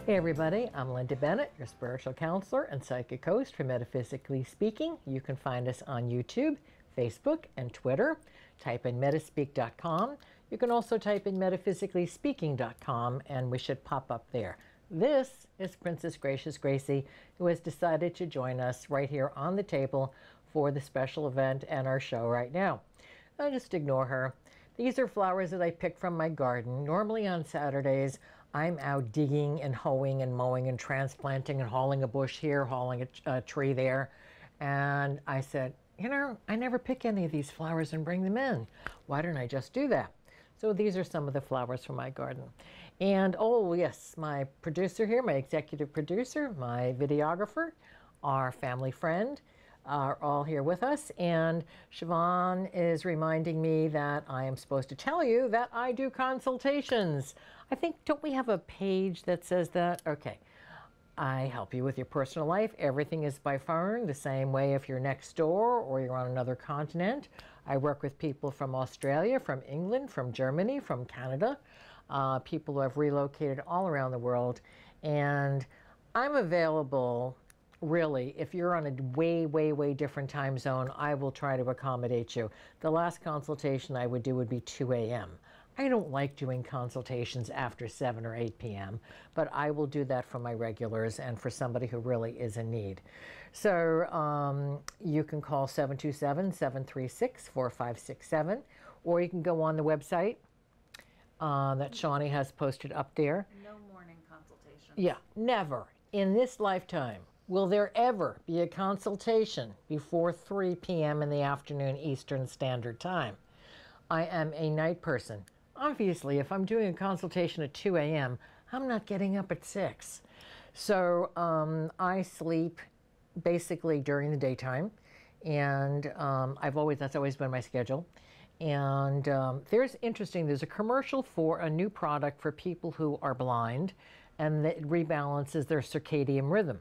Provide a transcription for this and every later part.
Hey everybody, I'm Linda Bennett, your spiritual counselor and psychic host for Metaphysically Speaking. You can find us on YouTube, Facebook, and Twitter. Type in metaspeak.com. You can also type in metaphysicallyspeaking.com and we should pop up there. This is Princess Gracious Gracie, who has decided to join us right here on the table for the special event and our show right now. Just ignore her. These are flowers that I picked from my garden. Normally on Saturdays, I'm out digging and hoeing and mowing and transplanting and hauling a bush here, hauling a tree there. And I said, you know, I never pick any of these flowers and bring them in. Why don't I just do that? So these are some of the flowers from my garden. And oh yes, my producer here, my executive producer, my videographer, our family friend, are all here with us. And Siobhan is reminding me that I am supposed to tell you that I do consultations. I think, don't we have a page that says that? Okay. I help you with your personal life. Everything is by phone, the same way if you're next door or you're on another continent. I work with people from Australia, from England, from Germany, from Canada, people who have relocated all around the world. And I'm available, really, if you're on a way different time zone, I will try to accommodate you. The last consultation I would do would be 2 a.m. I don't like doing consultations after 7 or 8 p.m., but I will do that for my regulars and for somebody who really is in need. So you can call 727-736-4567, or you can go on the website that Shawnee has posted up there. No morning consultations. Yeah, never in this lifetime will there ever be a consultation before 3 p.m. in the afternoon Eastern Standard Time. I am a night person. Obviously, if I'm doing a consultation at 2 a.m., I'm not getting up at 6. So I sleep basically during the daytime, and that's always been my schedule. And there's a commercial for a new product for people who are blind, and it rebalances their circadian rhythm.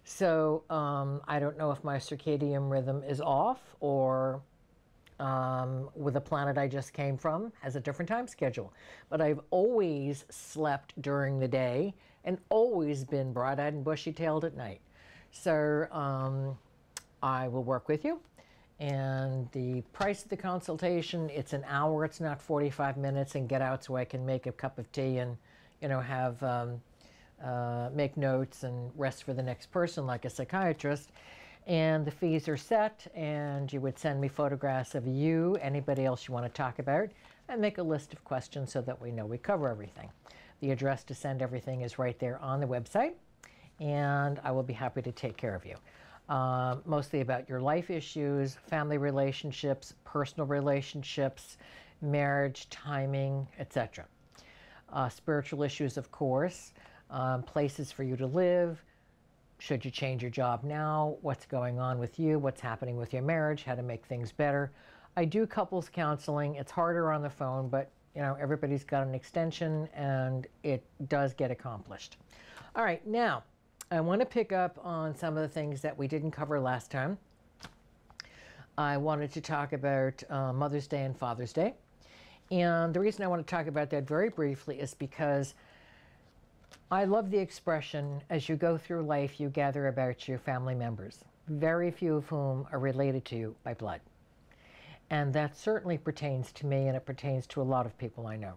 So I don't know if my circadian rhythm is off, or with the planet I just came from has a different time schedule. But I've always slept during the day and always been bright-eyed and bushy-tailed at night. So I will work with you. And the price of the consultation, it's an hour, it's not 45 minutes, and get out so I can make a cup of tea and, you know, have make notes and rest for the next person like a psychiatrist. And the fees are set, and you would send me photographs of you, anybody else you want to talk about, and make a list of questions so that we know we cover everything. The address to send everything is right there on the website, and I will be happy to take care of you. Mostly about your life issues, family relationships, personal relationships, marriage, timing, etc. Spiritual issues, of course, places for you to live. Should you change your job now? What's going on with you? What's happening with your marriage? How to make things better? I do couples counseling. It's harder on the phone, but you know, everybody's got an extension and it does get accomplished. All right, now I want to pick up on some of the things that we didn't cover last time. I wanted to talk about Mother's Day and Father's Day. And the reason I want to talk about that very briefly is because I love the expression, as you go through life, you gather about your family members, very few of whom are related to you by blood. And that certainly pertains to me, and it pertains to a lot of people I know.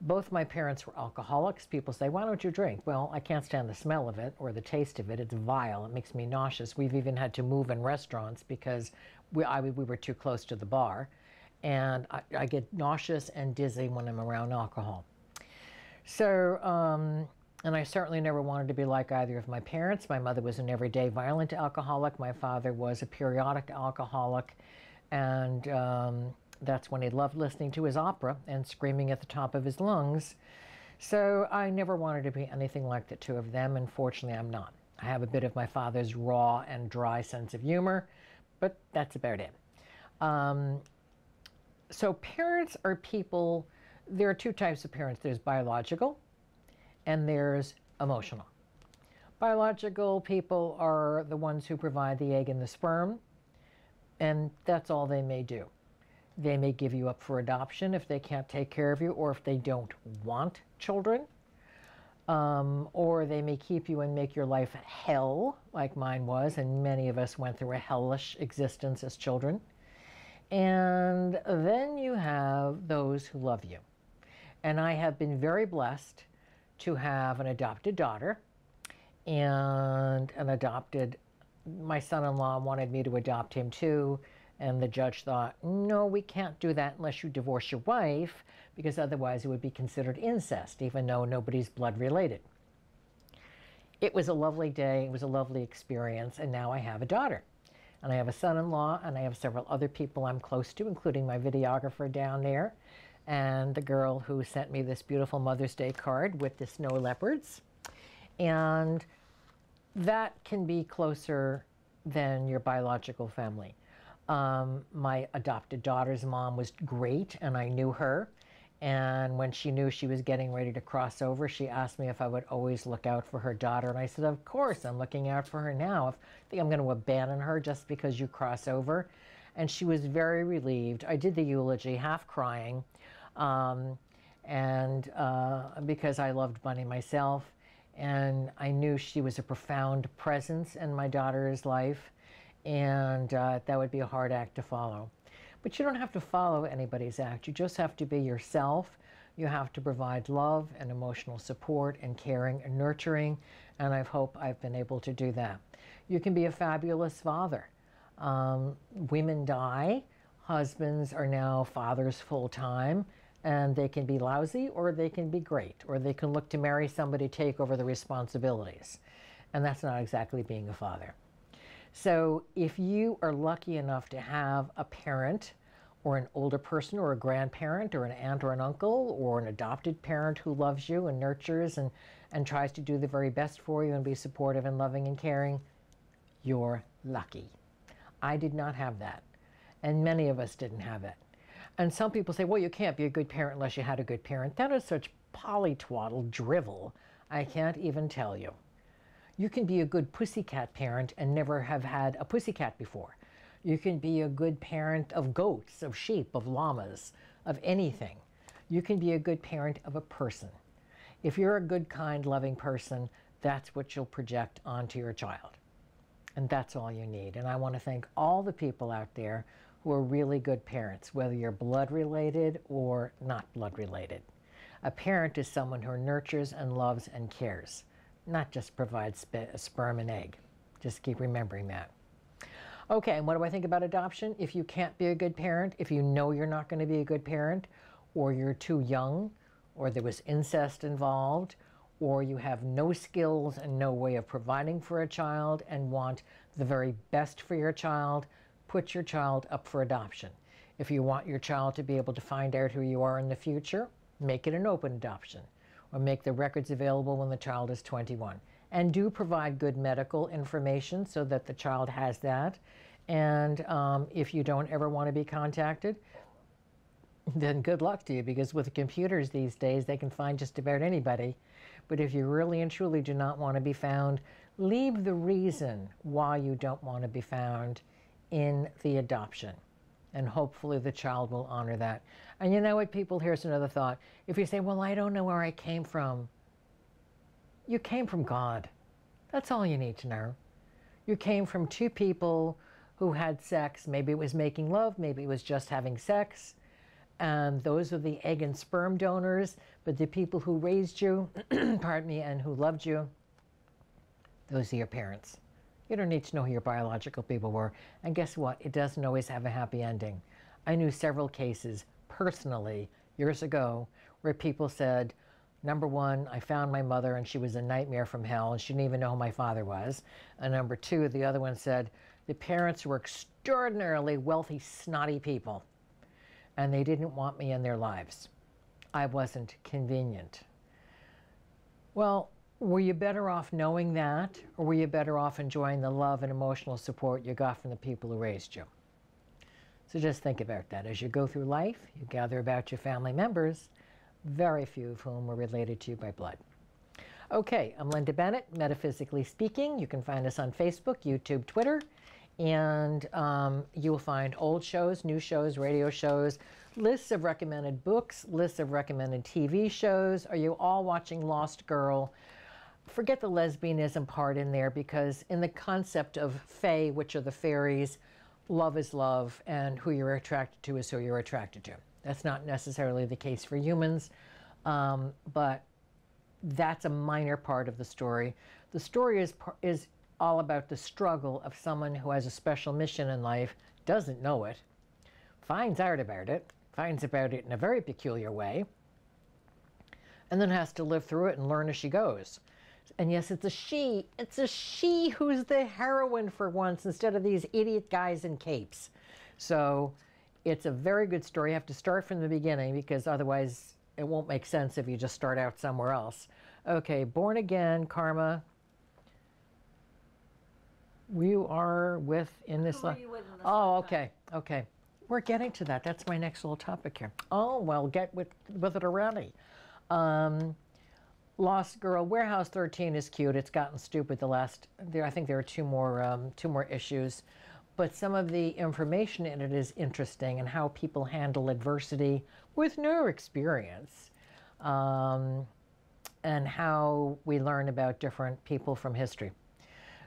Both my parents were alcoholics. People say, why don't you drink? Well, I can't stand the smell of it or the taste of it. It's vile. It makes me nauseous. We've even had to move in restaurants because we were too close to the bar. And I get nauseous and dizzy when I'm around alcohol. So, and I certainly never wanted to be like either of my parents. My mother was an everyday violent alcoholic. My father was a periodic alcoholic. And that's when he loved listening to his opera and screaming at the top of his lungs. So I never wanted to be anything like the two of them. And fortunately, I'm not. I have a bit of my father's raw and dry sense of humor, but that's about it. So parents are people. There are two types of parents. There's biological and there's emotional. Biological people are the ones who provide the egg and the sperm, and that's all they may do. They may give you up for adoption if they can't take care of you or if they don't want children. or they may keep you and make your life hell, like mine was, and many of us went through a hellish existence as children. And then you have those who love you. And I have been very blessed to have an adopted daughter and my son-in-law wanted me to adopt him too. And the judge thought, no, we can't do that unless you divorce your wife, because otherwise it would be considered incest, even though nobody's blood related. It was a lovely day. It was a lovely experience. And now I have a daughter. And I have a son-in-law, and I have several other people I'm close to, including my videographer down there, and the girl who sent me this beautiful Mother's Day card with the snow leopards. And that can be closer than your biological family. My adopted daughter's mom was great, and I knew her. And when she knew she was getting ready to cross over, she asked me if I would always look out for her daughter. And I said, of course, I'm looking out for her now. I think I'm going to abandon her just because you cross over. And she was very relieved. I did the eulogy, half crying, because I loved Bunny myself. And I knew she was a profound presence in my daughter's life. And that would be a hard act to follow. But you don't have to follow anybody's act. You just have to be yourself. You have to provide love and emotional support and caring and nurturing. And I hope I've been able to do that. You can be a fabulous father. Women die. Husbands are now fathers full time. And they can be lousy or they can be great. Or they can look to marry somebody, take over the responsibilities. And that's not exactly being a father. So if you are lucky enough to have a parent or an older person or a grandparent or an aunt or an uncle or an adopted parent who loves you and nurtures and tries to do the very best for you and be supportive and loving and caring, you're lucky. I did not have that. And many of us didn't have it. And some people say, well, you can't be a good parent unless you had a good parent. That is such polytwaddle drivel. I can't even tell you. You can be a good pussycat parent and never have had a pussycat before. You can be a good parent of goats, of sheep, of llamas, of anything. You can be a good parent of a person. If you're a good, kind, loving person, that's what you'll project onto your child. And that's all you need. And I want to thank all the people out there who are really good parents, whether you're blood related or not blood related. A parent is someone who nurtures and loves and cares, not just provides sperm and egg. Just keep remembering that. Okay, and what do I think about adoption? If you can't be a good parent, if you know you're not going to be a good parent, or you're too young, or there was incest involved, or you have no skills and no way of providing for a child and want the very best for your child, put your child up for adoption. If you want your child to be able to find out who you are in the future, make it an open adoption, or make the records available when the child is 21. And do provide good medical information so that the child has that. And if you don't ever want to be contacted, then good luck to you, because with computers these days, they can find just about anybody. But if you really and truly do not want to be found, leave the reason why you don't want to be found in the adoption. And hopefully the child will honor that. And you know what, people, here's another thought. If you say, well, I don't know where I came from. You came from God. That's all you need to know. You came from two people who had sex. Maybe it was making love. Maybe it was just having sex. And those are the egg and sperm donors. But the people who raised you, pardon me, and who loved you, those are your parents. You don't need to know who your biological people were. And guess what? It doesn't always have a happy ending. I knew several cases personally years ago where people said, number one, I found my mother and she was a nightmare from hell and she didn't even know who my father was. And number two, the other one said, the parents were extraordinarily wealthy, snotty people and they didn't want me in their lives. I wasn't convenient. Well, were you better off knowing that, or were you better off enjoying the love and emotional support you got from the people who raised you? So just think about that. As you go through life, you gather about your family members, very few of whom were related to you by blood. Okay, I'm Linda Bennett, Metaphysically Speaking. You can find us on Facebook, YouTube, Twitter, and you will find old shows, new shows, radio shows, Lists of recommended books, lists of recommended TV shows. Are you all watching Lost Girl? Forget the lesbianism part in there, because in the concept of fae, which are the fairies, love is love, and who you're attracted to is who you're attracted to. That's not necessarily the case for humans, but that's a minor part of the story. The story is all about the struggle of someone who has a special mission in life, doesn't know it, finds out about it, finds about it in a very peculiar way, and then has to live through it and learn as she goes. And yes, it's a she. It's a she who's the heroine for once, instead of these idiot guys in capes. So it's a very good story. You have to start from the beginning, because otherwise it won't make sense if you just start out somewhere else. Okay, Born Again, Karma. You are with in this life. Oh, okay, okay. We're getting to that. That's my next little topic here. Oh, well, get with it already. Lost Girl, Warehouse 13 is cute. It's gotten stupid the last. I think there are two more issues, but some of the information in it is interesting, and how people handle adversity with no experience, and how we learn about different people from history.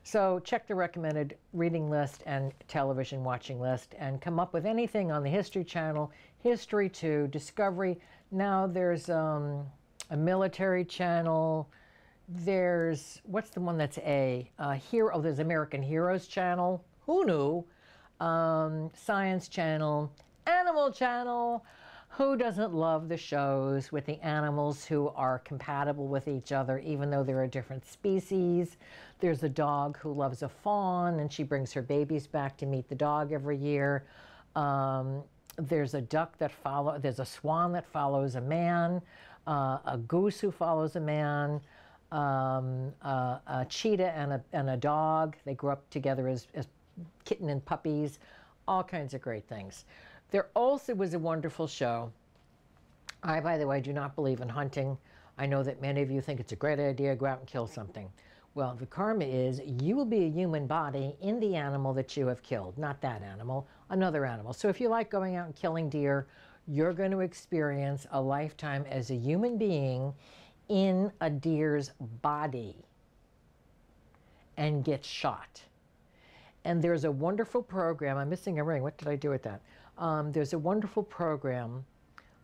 So check the recommended reading list and television watching list, and come up with anything on the History Channel, History 2, Discovery. Now there's a military channel. There's, what's the one that's hero? Oh, there's American Heroes Channel. Who knew? Science Channel, Animal Channel. Who doesn't love the shows with the animals who are compatible with each other, even though there are different species? There's a dog who loves a fawn, and she brings her babies back to meet the dog every year. There's a there's a swan that follows a man, a goose who follows a man, a cheetah and a dog. They grow up together as kitten and puppies, all kinds of great things. There also was a wonderful show. I, by the way, do not believe in hunting. I know that many of you think it's a great idea to go out and kill something. Well, the karma is you will be a human body in the animal that you have killed, not that animal, another animal. So if you like going out and killing deer, you're going to experience a lifetime as a human being in a deer's body and get shot. And there's a wonderful program. I'm missing a ring. What did I do with that? There's a wonderful program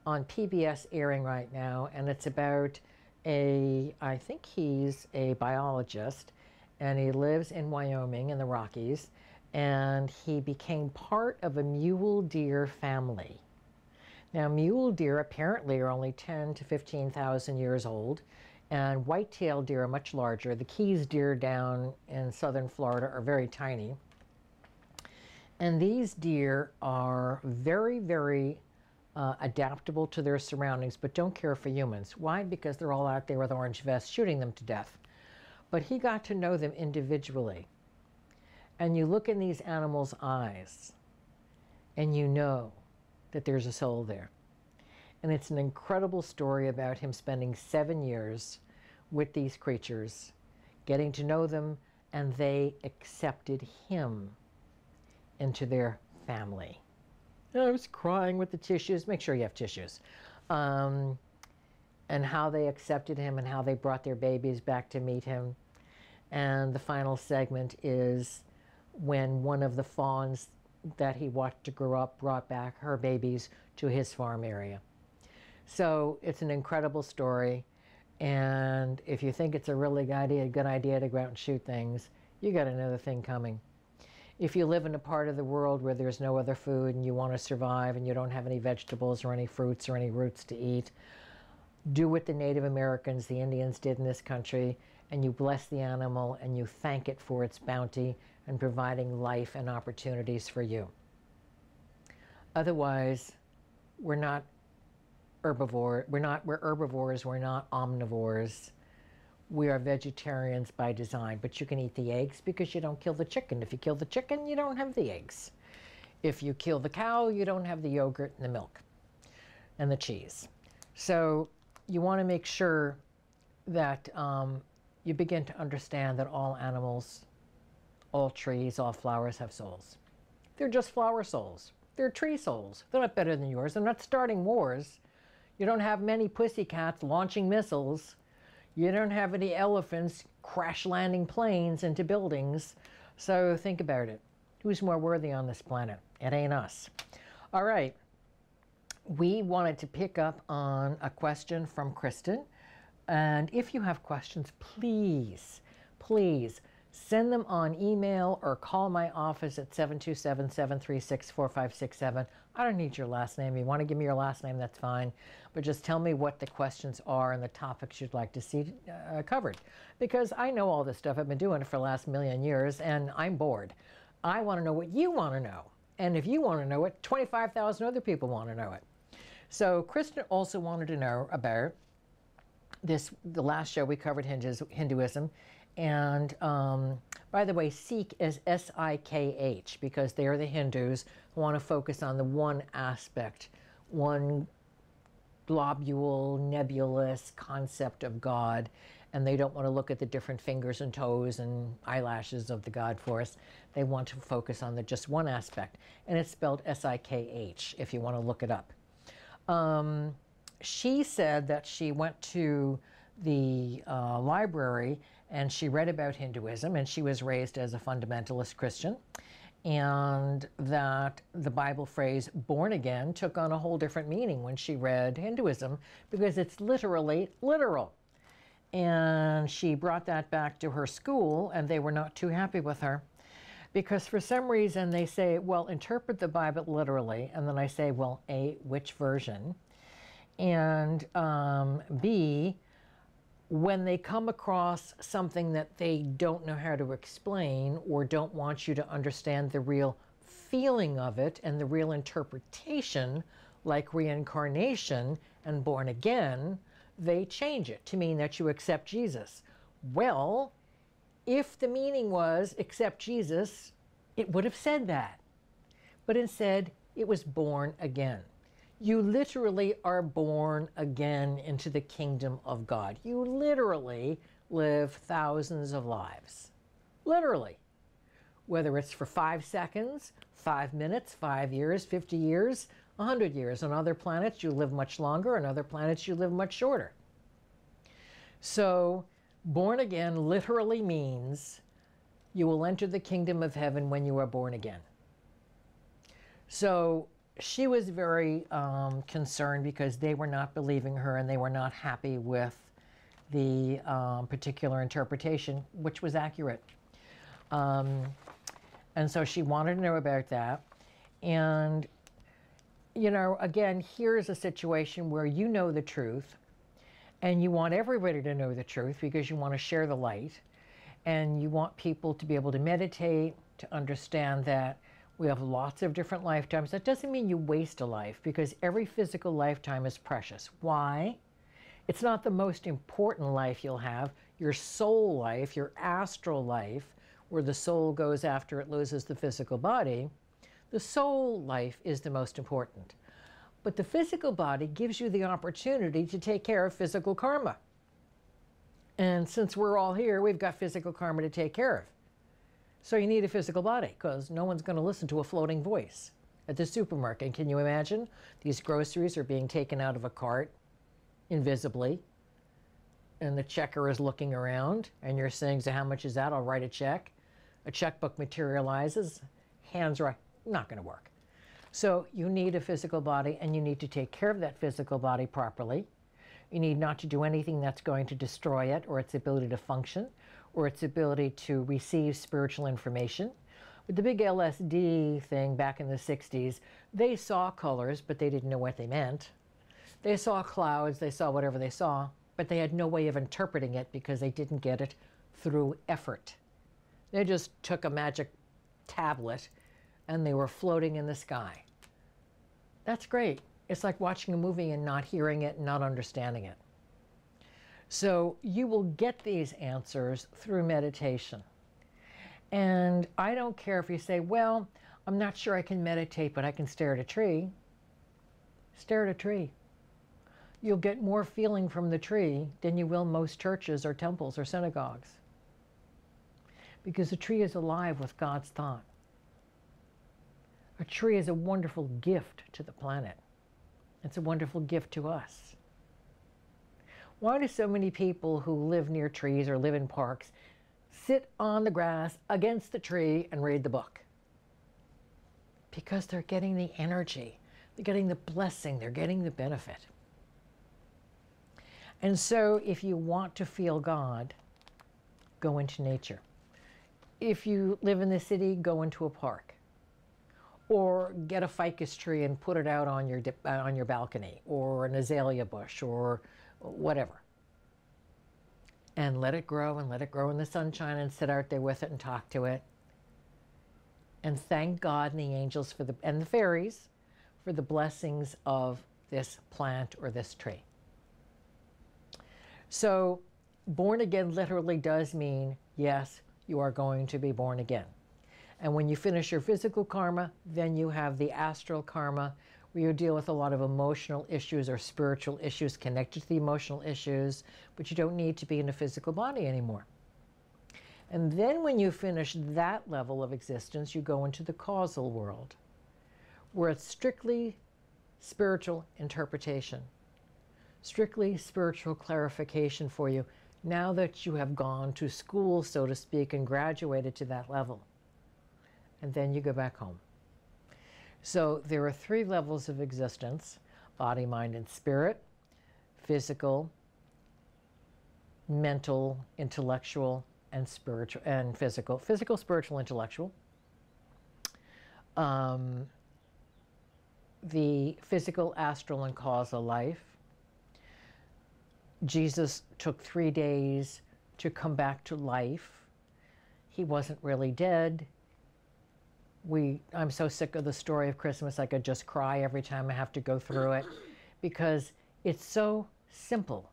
on PBS airing right now, and it's about I think he's a biologist, and he lives in Wyoming in the Rockies, and he became part of a mule deer family. Now, mule deer apparently are only 10 to 15,000 years old, and white-tailed deer are much larger. The Keys deer down in southern Florida are very tiny. And these deer are very, very adaptable to their surroundings, but don't care for humans. Why? Because they're all out there with orange vests shooting them to death. But he got to know them individually. And you look in these animals' eyes, and you know that there's a soul there. And it's an incredible story about him spending 7 years with these creatures, getting to know them, and they accepted him into their family. I was crying with the tissues. Make sure you have tissues. And how they accepted him, and how they brought their babies back to meet him. And the final segment is when one of the fawns that he watched to grow up brought back her babies to his farm area. So it's an incredible story. And if you think it's a really good idea to go out and shoot things, you got another thing coming. If you live in a part of the world where there's no other food and you want to survive and you don't have any vegetables or any fruits or any roots to eat, do what the Native Americans, the Indians did in this country, and you bless the animal and you thank it for its bounty and providing life and opportunities for you. Otherwise, we're not herbivore. We're herbivores, we're not omnivores. We are vegetarians by design, but you can eat the eggs because you don't kill the chicken. If you kill the chicken, you don't have the eggs. If you kill the cow, you don't have the yogurt and the milk and the cheese. So you want to make sure that you begin to understand that all animals, all trees, all flowers have souls. They're just flower souls. They're tree souls. They're not better than yours. They're not starting wars. You don't have many pussycats launching missiles. You don't have any elephants crash landing planes into buildings. So think about it. Who's more worthy on this planet? It ain't us. All right. We wanted to pick up on a question from Kristen. And if you have questions, please send them on email or call my office at 727-736-4567. I don't need your last name. You want to give me your last name, that's fine. But just tell me what the questions are and the topics you'd like to see covered. Because I know all this stuff. I've been doing it for the last million years, and I'm bored. I want to know what you want to know. And if you want to know it, 25,000 other people want to know it. So Kristen also wanted to know about the last show we covered Hinduism. And by the way, Sikh is S-I-K-H, because they are the Hindus who want to focus on the one aspect, one globule, nebulous concept of God, and they don't want to look at the different fingers and toes and eyelashes of the God force. They want to focus on the just one aspect, and it's spelled S-I-K-H if you want to look it up. She said that she went to the library and she read about Hinduism, and she was raised as a fundamentalist Christian, and that the Bible phrase born again took on a whole different meaning when she read Hinduism, because it's literally literal. And she brought that back to her school, and they were not too happy with her, because for some reason they say, well, interpret the Bible literally. And then I say, well, A, which version? And B, when they come across something that they don't know how to explain or don't want you to understand the real feeling of it and the real interpretation, like reincarnation and born again, they change it to mean that you accept Jesus. Well, if the meaning was accept Jesus, it would have said that. But instead, it was born again. You literally are born again into the kingdom of God. You literally live thousands of lives. Literally. Whether it's for 5 seconds, 5 minutes, 5 years, 50 years, 100 years. On other planets, you live much longer. On other planets, you live much shorter. So, born again literally means you will enter the kingdom of heaven when you are born again. So, she was very concerned because they were not believing her and they were not happy with the particular interpretation, which was accurate. And so she wanted to know about that. And, you know, again, here's a situation where you know the truth and you want everybody to know the truth because you want to share the light and you want people to be able to meditate, to understand that we have lots of different lifetimes. That doesn't mean you waste a life, because every physical lifetime is precious. Why? It's not the most important life you'll have. Your soul life, your astral life, where the soul goes after it loses the physical body, the soul life is the most important. But the physical body gives you the opportunity to take care of physical karma. And since we're all here, we've got physical karma to take care of. So you need a physical body, because no one's going to listen to a floating voice at the supermarket. Can you imagine? These groceries are being taken out of a cart invisibly, and the checker is looking around, and you're saying, so how much is that? I'll write a check. A checkbook materializes, hands are not going to work. So you need a physical body, and you need to take care of that physical body properly. You need not to do anything that's going to destroy it or its ability to function, or its ability to receive spiritual information. With the big LSD thing back in the 60s, they saw colors, but they didn't know what they meant. They saw clouds, they saw whatever they saw, but they had no way of interpreting it because they didn't get it through effort. They just took a magic tablet and they were floating in the sky. That's great. It's like watching a movie and not hearing it and not understanding it. So you will get these answers through meditation. And I don't care if you say, well, I'm not sure I can meditate, but I can stare at a tree. Stare at a tree. You'll get more feeling from the tree than you will most churches or temples or synagogues. Because a tree is alive with God's thought. A tree is a wonderful gift to the planet. It's a wonderful gift to us. Why do so many people who live near trees or live in parks sit on the grass against the tree and read the book? Because they're getting the energy, they're getting the blessing, they're getting the benefit. And so if you want to feel God, go into nature. If you live in the city, go into a park. Or get a ficus tree and put it out on your balcony, or an azalea bush, or whatever. And let it grow in the sunshine, and sit out there with it and talk to it. And thank God and the angels and the fairies for the blessings of this plant or this tree. So born again literally does mean, yes, you are going to be born again. And when you finish your physical karma, then you have the astral karma, where you deal with a lot of emotional issues or spiritual issues connected to the emotional issues, but you don't need to be in a physical body anymore. And then when you finish that level of existence, you go into the causal world, where it's strictly spiritual interpretation, strictly spiritual clarification for you, now that you have gone to school, so to speak, and graduated to that level. And then you go back home. So there are 3 levels of existence: body, mind, and spirit, physical, mental, intellectual, and spiritual, and physical. Physical, spiritual, intellectual. The physical, astral, and causal life. Jesus took 3 days to come back to life. He wasn't really dead. I'm so sick of the story of Christmas, I could just cry every time I have to go through it, because it's so simple.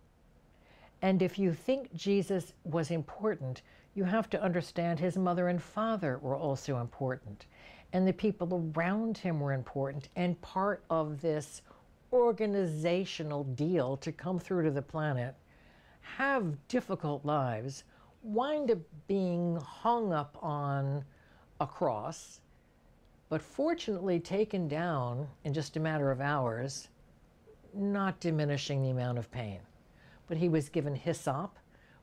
And if you think Jesus was important, you have to understand his mother and father were also important. And the people around him were important, and part of this organizational deal to come through to the planet, have difficult lives, wind up being hung up on a cross, but fortunately taken down in just a matter of hours, not diminishing the amount of pain. But he was given hyssop,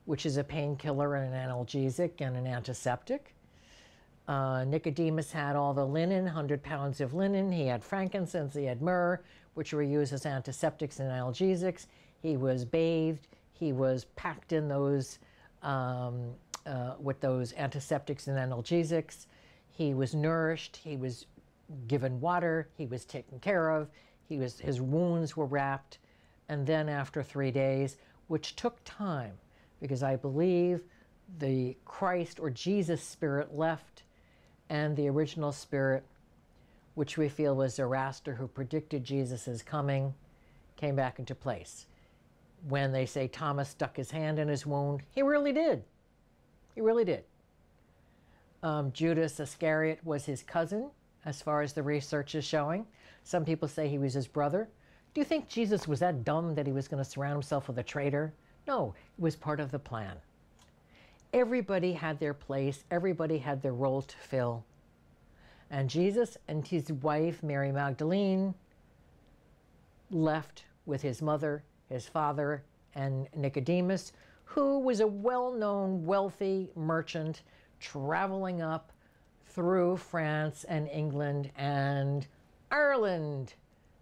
which is a painkiller and an analgesic and an antiseptic. Nicodemus had all the linen, 100 pounds of linen. He had frankincense, he had myrrh, which were used as antiseptics and analgesics. He was bathed, he was packed in those, with those antiseptics and analgesics. He was nourished, he was given water, he was taken care of, his wounds were wrapped, and then after 3 days, which took time, because I believe the Christ or Jesus spirit left, and the original spirit, which we feel was Zoroaster, who predicted Jesus' coming, came back into place. When they say Thomas stuck his hand in his wound, he really did. He really did. Judas Iscariot was his cousin, as far as the research is showing. Some people say he was his brother. Do you think Jesus was that dumb that he was going to surround himself with a traitor? No, it was part of the plan. Everybody had their place. Everybody had their role to fill. And Jesus and his wife, Mary Magdalene, left with his mother, his father, and Nicodemus, who was a well-known, wealthy merchant traveling up through France and England and Ireland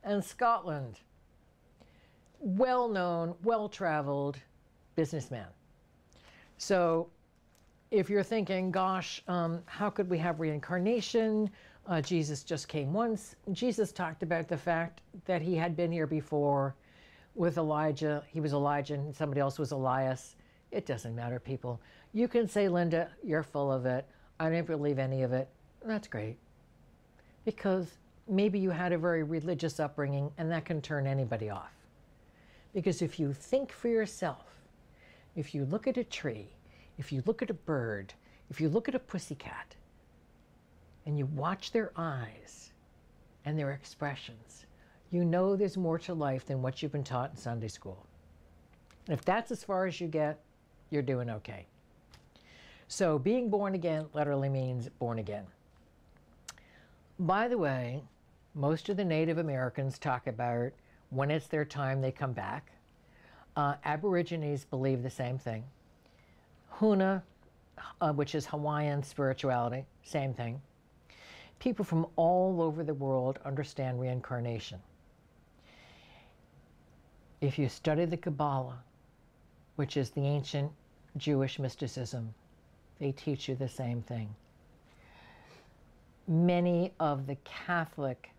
and Scotland. Well-known, well-traveled businessman. So if you're thinking, gosh, how could we have reincarnation? Jesus just came once. Jesus talked about the fact that he had been here before with Elijah. He was Elijah and somebody else was Elias. It doesn't matter, people. You can say, Linda, you're full of it. I don't believe any of it. That's great. Because maybe you had a very religious upbringing, and that can turn anybody off. Because if you think for yourself, if you look at a tree, if you look at a bird, if you look at a pussycat, and you watch their eyes and their expressions, you know there's more to life than what you've been taught in Sunday school. And if that's as far as you get, you're doing okay. So being born again literally means born again. By the way, most of the Native Americans talk about when it's their time, they come back. Aborigines believe the same thing. Huna, which is Hawaiian spirituality, same thing. People from all over the world understand reincarnation. If you study the Kabbalah, which is the ancient Jewish mysticism, they teach you the same thing. Many of the Catholic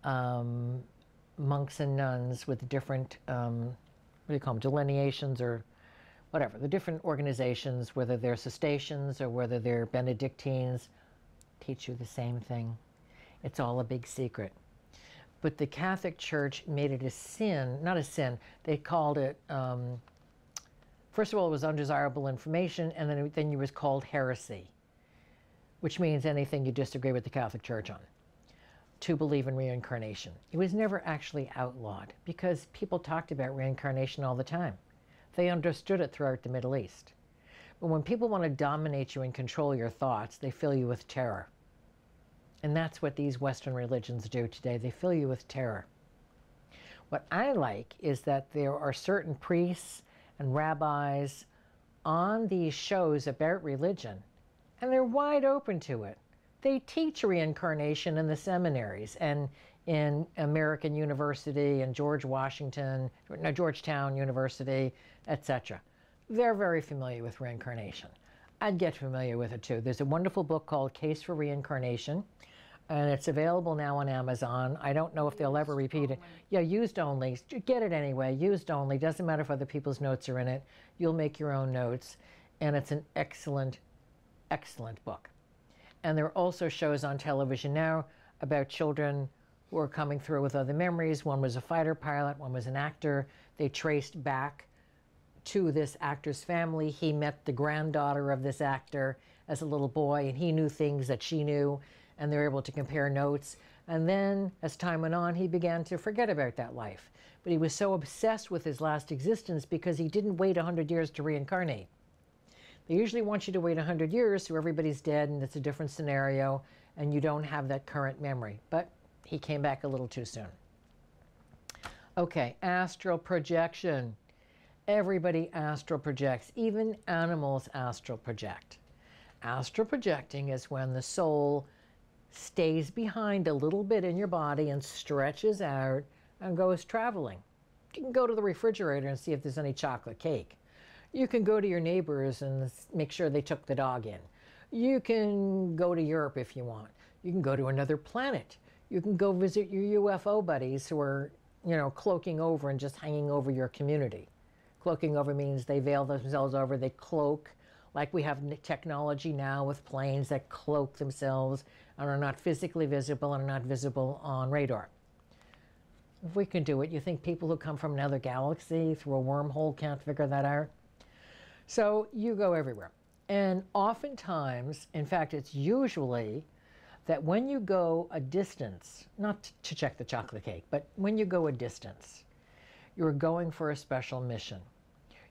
monks and nuns with different, what do you call them, delineations or whatever, the different organizations, whether they're Cistercians or whether they're Benedictines, teach you the same thing. It's all a big secret. But the Catholic Church made it a sin, not a sin, they called it, first of all, it was undesirable information, and then it was called heresy, which means anything you disagree with the Catholic Church on, to believe in reincarnation. It was never actually outlawed because people talked about reincarnation all the time. They understood it throughout the Middle East. But when people want to dominate you and control your thoughts, they fill you with terror. And that's what these Western religions do today. They fill you with terror. What I like is that there are certain priests and rabbis on these shows about religion, and they're wide open to it. They teach reincarnation in the seminaries and in American University and Georgetown University, etc. They're very familiar with reincarnation. I'd get familiar with it too. There's a wonderful book called Case for Reincarnation, and it's available now on Amazon. I don't know if they'll ever repeat it. Yeah, used only. Get it anyway, used only. Doesn't matter if other people's notes are in it. You'll make your own notes, and it's an excellent, excellent book. And there are also shows on television now about children who are coming through with other memories. One was a fighter pilot, one was an actor. They traced back to this actor's family. He met the granddaughter of this actor as a little boy, and he knew things that she knew, and they were able to compare notes. And then, as time went on, he began to forget about that life. But he was so obsessed with his last existence because he didn't wait 100 years to reincarnate. They usually want you to wait 100 years so everybody's dead and it's a different scenario and you don't have that current memory. But he came back a little too soon. Okay, astral projection. Everybody astral projects. Even animals astral project. Astral projecting is when the soul stays behind a little bit in your body and stretches out and goes traveling. You can go to the refrigerator and see if there's any chocolate cake. You can go to your neighbors and make sure they took the dog in. You can go to Europe if you want. You can go to another planet. You can go visit your UFO buddies who are, cloaking over and just hanging over your community. Cloaking over means they veil themselves over, they cloak, like we have technology now with planes that cloak themselves and are not physically visible and are not visible on radar. If we can do it, you think people who come from another galaxy through a wormhole can't figure that out? So you go everywhere. And oftentimes, in fact, it's usually that when you go a distance, not to check the chocolate cake, but when you go a distance, you're going for a special mission.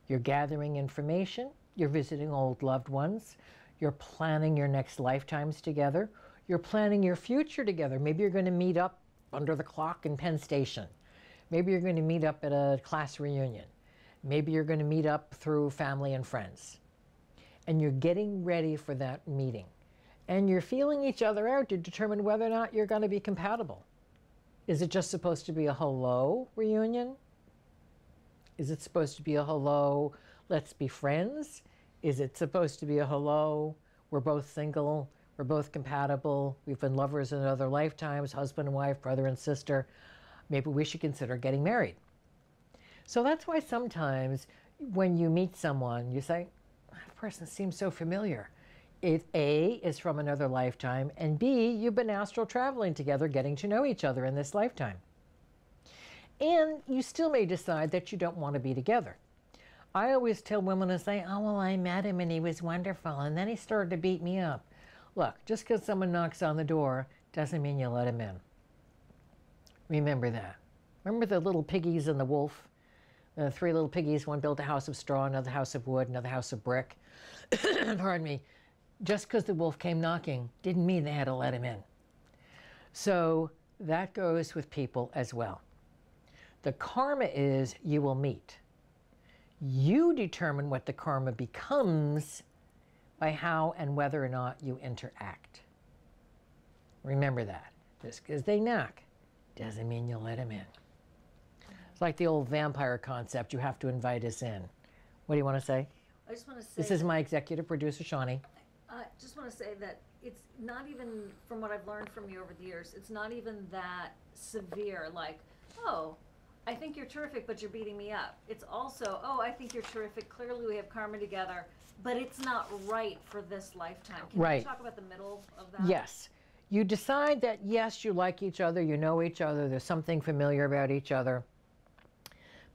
You're gathering information, you're visiting old loved ones, you're planning your next lifetimes together, you're planning your future together. Maybe you're going to meet up under the clock in Penn Station. Maybe you're going to meet up at a class reunion. Maybe you're going to meet up through family and friends. And you're getting ready for that meeting. And you're feeling each other out to determine whether or not you're going to be compatible. Is it just supposed to be a hello reunion? Is it supposed to be a hello, let's be friends? Is it supposed to be a hello, we're both single, we're both compatible, we've been lovers in other lifetimes, husband and wife, brother and sister, maybe we should consider getting married. So that's why sometimes when you meet someone, you say, that person seems so familiar. It A, is from another lifetime, and B, you've been astral traveling together, getting to know each other in this lifetime. And you still may decide that you don't want to be together. I always tell women to say, oh, well, I met him and he was wonderful, and then he started to beat me up. Look, just because someone knocks on the door doesn't mean you let him in. Remember that. Remember the little piggies and the wolf? The three little piggies, one built a house of straw, another house of wood, another house of brick. Pardon me. Just because the wolf came knocking didn't mean they had to let him in. So that goes with people as well. The karma is you will meet. You determine what the karma becomes by how and whether or not you interact. Remember that. Just because they knock doesn't mean you'll let them in. It's like the old vampire concept, you have to invite us in. What do you want to say? I just want to say. This is my executive producer, Shawnee. I just want to say that it's not even, from what I've learned from you over the years, it's not even that severe, like, oh, I think you're terrific, but you're beating me up. It's also, oh, I think you're terrific, clearly we have karma together, but it's not right for this lifetime. Can you talk about the middle of that? Yes. You decide that, yes, you like each other, you know each other, there's something familiar about each other,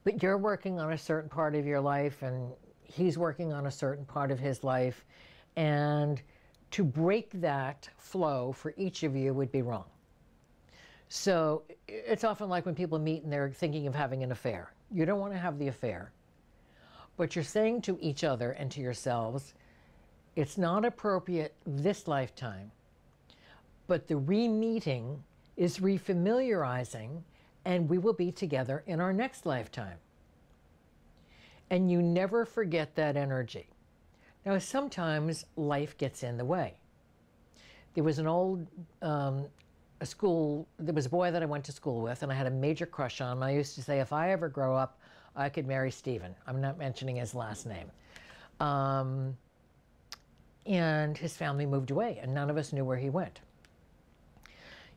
but you're working on a certain part of your life and he's working on a certain part of his life, and to break that flow for each of you would be wrong. So it's often like when people meet and they're thinking of having an affair. You don't want to have the affair, but you're saying to each other and to yourselves, it's not appropriate this lifetime, but the re-meeting is refamiliarizing, and we will be together in our next lifetime. And you never forget that energy. Now, sometimes life gets in the way. There was an old there was a boy that I went to school with, and I had a major crush on him. I used to say, if I ever grow up, I could marry Stephen. I'm not mentioning his last name. And his family moved away, and none of us knew where he went.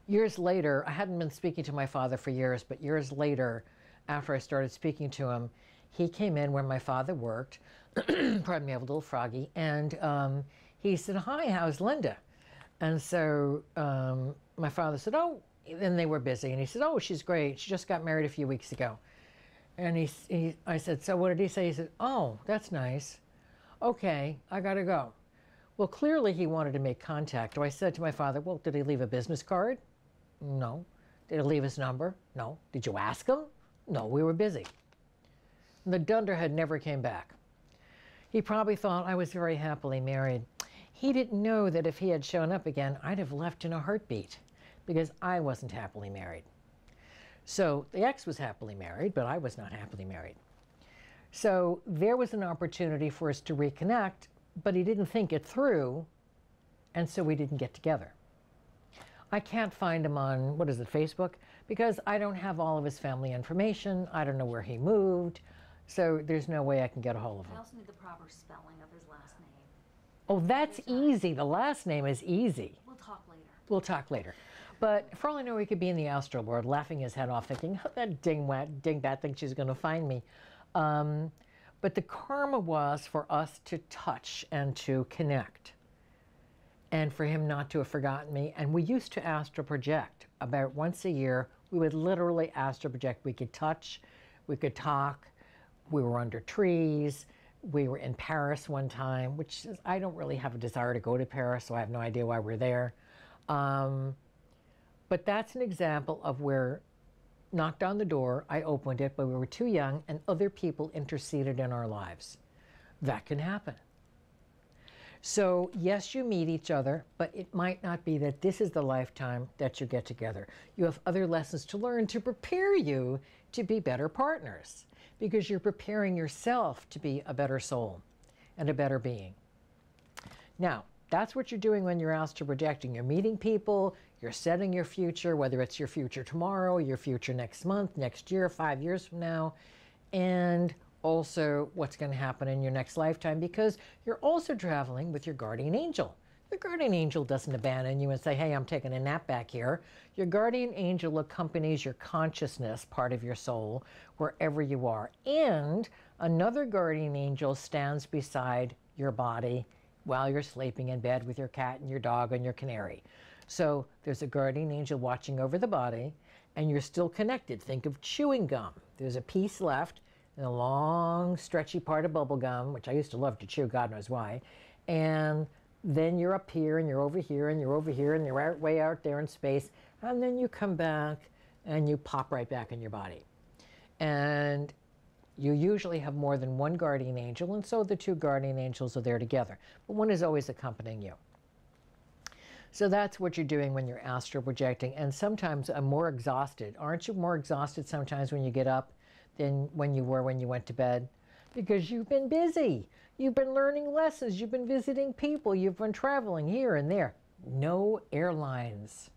Years later, I hadn't been speaking to my father for years, but years later, after I started speaking to him, he came in where my father worked. Pardon me, I have a little froggy. And he said, hi, how's Linda? And so my father said, oh, then they were busy. And he said, oh, she's great. She just got married a few weeks ago. And I said, so what did he say? He said, oh, that's nice. Okay, I got to go. Well, clearly he wanted to make contact. So I said to my father, well, did he leave a business card? No. Did he leave his number? No. Did you ask him? No, we were busy. And the dunderhead never came back. He probably thought I was very happily married. He didn't know that if he had shown up again, I'd have left in a heartbeat because I wasn't happily married. So the ex was happily married, but I was not happily married. So there was an opportunity for us to reconnect, but he didn't think it through, and so we didn't get together. I can't find him on, what is it, Facebook? Because I don't have all of his family information. I don't know where he moved. So there's no way I can get a hold of him. I also need the proper spelling of his last name. Oh, that's easy. The last name is easy. We'll talk later. We'll talk later. But for all I know, he could be in the astral world laughing his head off thinking, oh, that dingbat thinks she's going to find me. But the karma was for us to touch and to connect, and for him not to have forgotten me. And we used to astral project. About once a year, we would literally astral project. We could touch, we could talk, we were under trees, we were in Paris one time, which is, I don't really have a desire to go to Paris, so I have no idea why we're there. But that's an example of where knocked on the door, I opened it, but we were too young and other people interceded in our lives. That can happen. So yes, you meet each other, but it might not be that this is the lifetime that you get together. You have other lessons to learn to prepare you to be better partners, because you're preparing yourself to be a better soul and a better being. Now, that's what you're doing when you're astral projecting. You're meeting people, you're setting your future, whether it's your future tomorrow, your future next month, next year, 5 years from now, and also what's going to happen in your next lifetime, because you're also traveling with your guardian angel. The guardian angel doesn't abandon you and say, hey, I'm taking a nap back here. Your guardian angel accompanies your consciousness, part of your soul, wherever you are. And another guardian angel stands beside your body while you're sleeping in bed with your cat and your dog and your canary. So there's a guardian angel watching over the body, and you're still connected. Think of chewing gum. There's a piece left in a long, stretchy part of bubble gum, which I used to love to chew, God knows why. And then you're up here, and you're over here, and you're over here, and you're way out there in space. And then you come back, and you pop right back in your body. And you usually have more than one guardian angel, and so the two guardian angels are there together. But one is always accompanying you. So that's what you're doing when you're astral projecting. And sometimes I'm more exhausted. Aren't you more exhausted sometimes when you get up than when you were when you went to bed? Because you've been busy. You've been learning lessons. You've been visiting people. You've been traveling here and there. No airlines.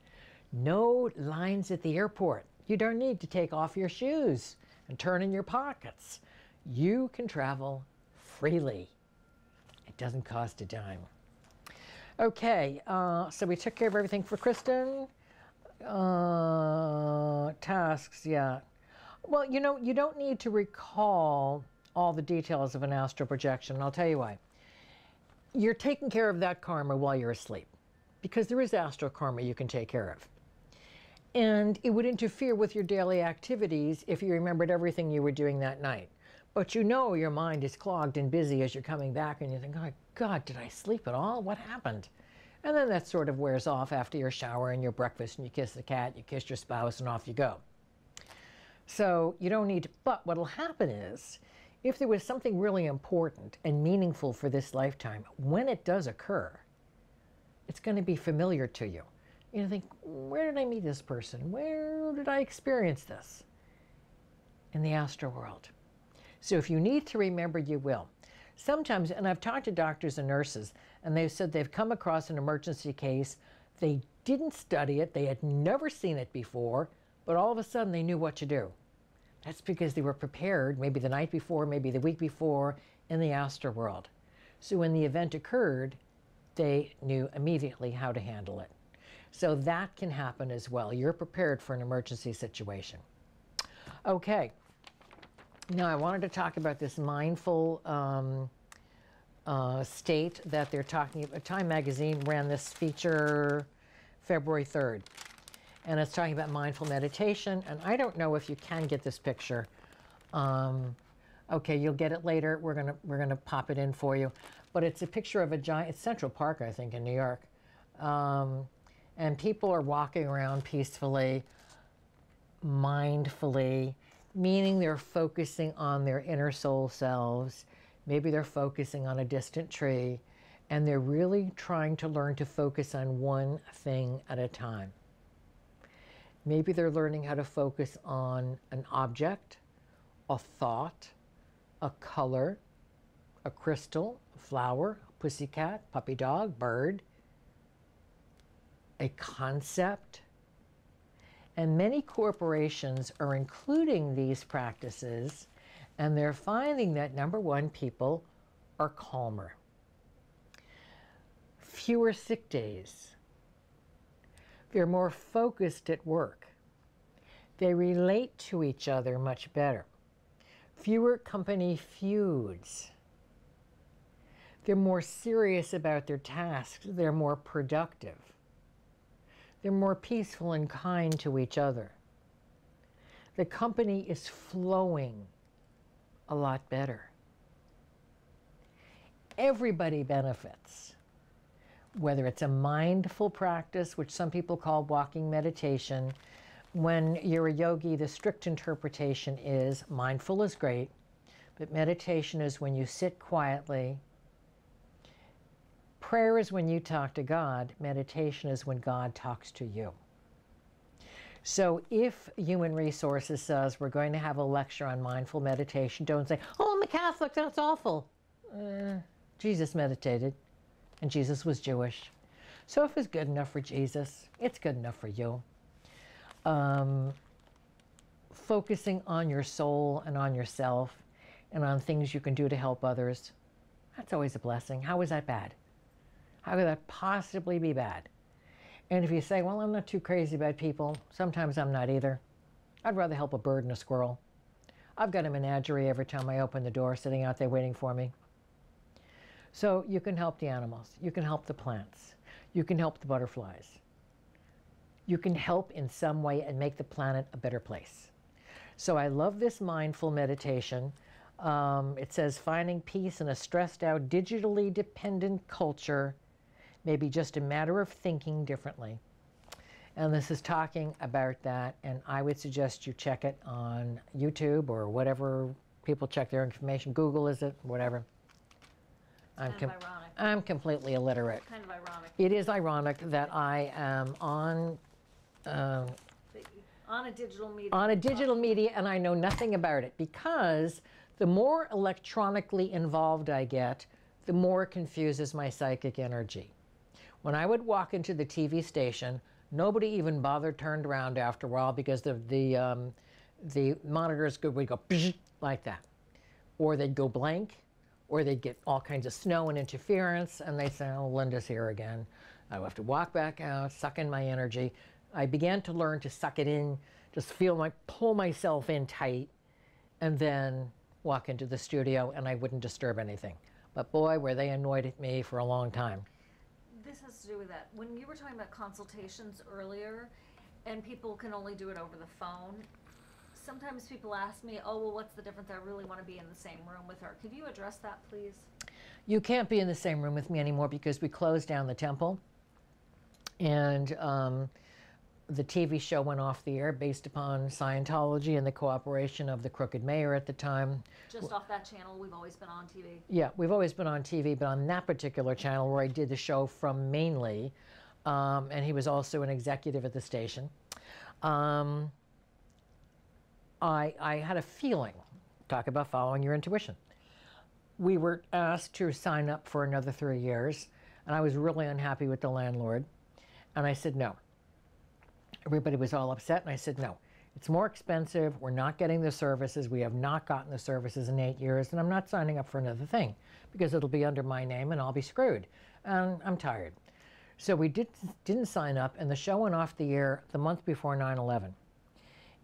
No lines at the airport. You don't need to take off your shoes and turn in your pockets. You can travel freely. It doesn't cost a dime. Okay, so we took care of everything for Kristen. Tasks, yeah. Well, you know, you don't need to recall all the details of an astral projection, and I'll tell you why. You're taking care of that karma while you're asleep, because there is astral karma you can take care of. And it would interfere with your daily activities if you remembered everything you were doing that night. But you know your mind is clogged and busy as you're coming back, and you think, oh, God, did I sleep at all? What happened? And then that sort of wears off after your shower and your breakfast, and you kiss the cat, you kiss your spouse, and off you go. So you don't need to, but what'll happen is, if there was something really important and meaningful for this lifetime, when it does occur, it's going to be familiar to you. You think, where did I meet this person? Where did I experience this? In the astral world. So if you need to remember, you will. Sometimes, and I've talked to doctors and nurses, and they've said they've come across an emergency case. They didn't study it. They had never seen it before, but all of a sudden they knew what to do. That's because they were prepared, maybe the night before, maybe the week before, in the astral world. So when the event occurred, they knew immediately how to handle it. So that can happen as well. You're prepared for an emergency situation. Okay. Now I wanted to talk about this mindful state that they're talking about. Time magazine ran this feature February 3rd. And it's talking about mindful meditation. And I don't know if you can get this picture. Okay, you'll get it later. We're gonna pop it in for you. But it's a picture of a giant, it's Central Park, I think, in New York. And people are walking around peacefully, mindfully, meaning they're focusing on their inner soul selves. Maybe they're focusing on a distant tree, and they're really trying to learn to focus on one thing at a time. Maybe they're learning how to focus on an object, a thought, a color, a crystal, a flower, a pussycat, puppy dog, bird, a concept. And many corporations are including these practices, and they're finding that, number one, people are calmer. Fewer sick days. They're more focused at work. They relate to each other much better. Fewer company feuds. They're more serious about their tasks. They're more productive. They're more peaceful and kind to each other. The company is flowing a lot better. Everybody benefits. Whether it's a mindful practice, which some people call walking meditation. When you're a yogi, the strict interpretation is mindful is great, but meditation is when you sit quietly. Prayer is when you talk to God. Meditation is when God talks to you. So if Human Resources says we're going to have a lecture on mindful meditation, don't say, oh, I'm a Catholic, that's awful. Jesus meditated, and Jesus was Jewish. So if it's good enough for Jesus, it's good enough for you. Focusing on your soul and on yourself and on things you can do to help others, that's always a blessing. How is that bad? How could that possibly be bad? And if you say, well, I'm not too crazy about people, sometimes I'm not either. I'd rather help a bird and a squirrel. I've got a menagerie every time I open the door, sitting out there waiting for me. So you can help the animals. You can help the plants. You can help the butterflies. You can help in some way and make the planet a better place. So I love this mindful meditation. It says, finding peace in a stressed out, digitally dependent culture may be just a matter of thinking differently. And this is talking about that, and I would suggest you check it on YouTube or whatever people check their information. Google, is it? Whatever. It's kind of ironic I'm completely illiterate. Kind of ironic. It is ironic that I am on On a digital media. and I know nothing about it, because the more electronically involved I get, the more it confuses my psychic energy. When I would walk into the TV station, nobody even bothered turned around after a while, because the monitors would go like that, or they'd go blank, or they'd get all kinds of snow and interference, and they'd say, "Oh, Linda's here again." I would have to walk back out, suck in my energy. I began to learn to suck it in, just pull myself in tight, and then walk into the studio, and I wouldn't disturb anything. But boy, were they annoyed at me for a long time. This has to do with that. When you were talking about consultations earlier, and people can only do it over the phone, sometimes people ask me, "Oh, well, what's the difference? I really want to be in the same room with her." Could you address that, please? You can't be in the same room with me anymore, because we closed down the temple, and the TV show went off the air based upon Scientology and the cooperation of the crooked mayor at the time. Just off that channel, we've always been on TV. Yeah, we've always been on TV, but on that particular channel where I did the show from mainly, and he was also an executive at the station, I had a feeling, talk about following your intuition. We were asked to sign up for another 3 years, and I was really unhappy with the landlord, and I said no. Everybody was all upset, and I said no. It's more expensive. We're not getting the services. We have not gotten the services in 8 years, and I'm not signing up for another thing, because it'll be under my name and I'll be screwed. And I'm tired. So we didn't sign up, and the show went off the air the month before 9/11.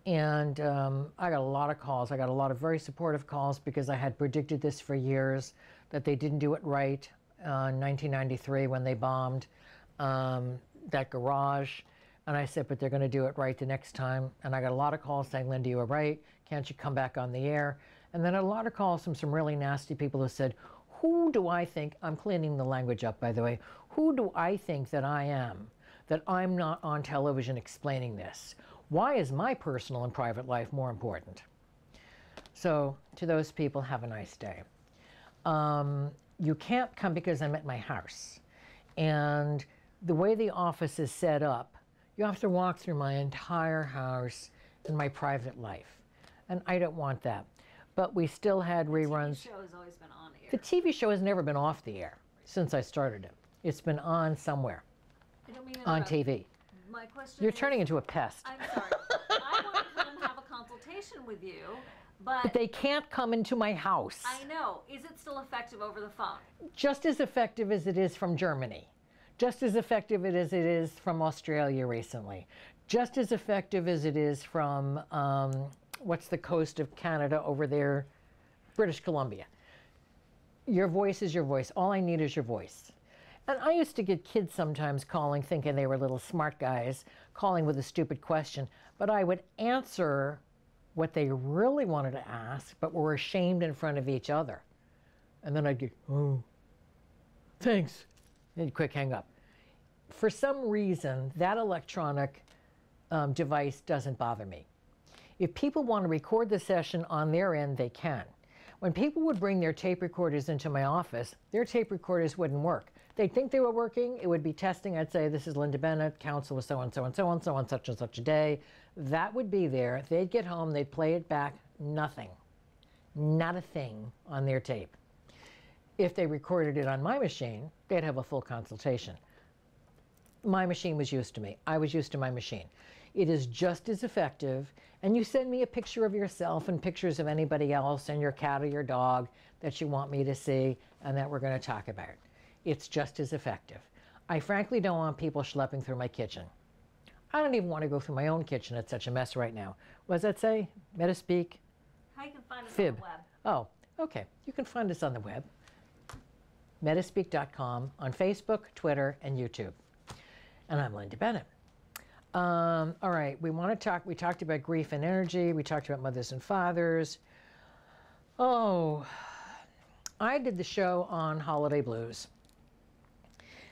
And I got a lot of calls. I got a lot of very supportive calls, because I had predicted this for years, that they didn't do it right in 1993 when they bombed that garage. And I said, but they're going to do it right the next time. And I got a lot of calls saying, "Linda, you were right. Can't you come back on the air?" And then a lot of calls from some really nasty people who said, "Who do I think," I'm cleaning the language up, by the way, "who do I think that I am, that I'm not on television explaining this? Why is my personal and private life more important?" So to those people, have a nice day. You can't come because I'm at my house. And the way the office is set up, you have to walk through my entire house and my private life. And I don't want that. But we still had reruns. The TV show has always been on air. The TV show has never been off the air since I started it. It's been on somewhere. I don't mean to on interrupt. TV. My question You're is, turning into a pest. I'm sorry. I want to come and have a consultation with you, But they can't come into my house. I know. Is it still effective over the phone? Just as effective as it is from Germany. Just as effective as it is from Australia recently. Just as effective as it is from, what's the coast of Canada over there? British Columbia. Your voice is your voice. All I need is your voice. And I used to get kids sometimes calling, thinking they were little smart guys, calling with a stupid question. But I would answer what they really wanted to ask, but were ashamed in front of each other. And then I'd go, "Oh, thanks." And quick hang up. For some reason, that electronic device doesn't bother me. If people want to record the session on their end, they can. When people would bring their tape recorders into my office, their tape recorders wouldn't work. They'd think they were working, it would be testing. I'd say, "This is Linda Bennett, counsel with so-and-so and so-and-so on such and such a day." That would be there. They'd get home, they'd play it back, nothing. Not a thing on their tape. If they recorded it on my machine, they'd have a full consultation. My machine was used to me. I was used to my machine. It is just as effective, and you send me a picture of yourself and pictures of anybody else and your cat or your dog that you want me to see and that we're going to talk about. It's just as effective. I frankly don't want people schlepping through my kitchen. I don't even want to go through my own kitchen. It's such a mess right now. What does that say? Metaspeak? How you can find us Fib. on the web? Oh, okay. You can find us on the web. Metaspeak.com, on Facebook, Twitter, and YouTube. And I'm Linda Bennett. All right, we talked about grief and energy. We talked about mothers and fathers. Oh, I did the show on holiday blues.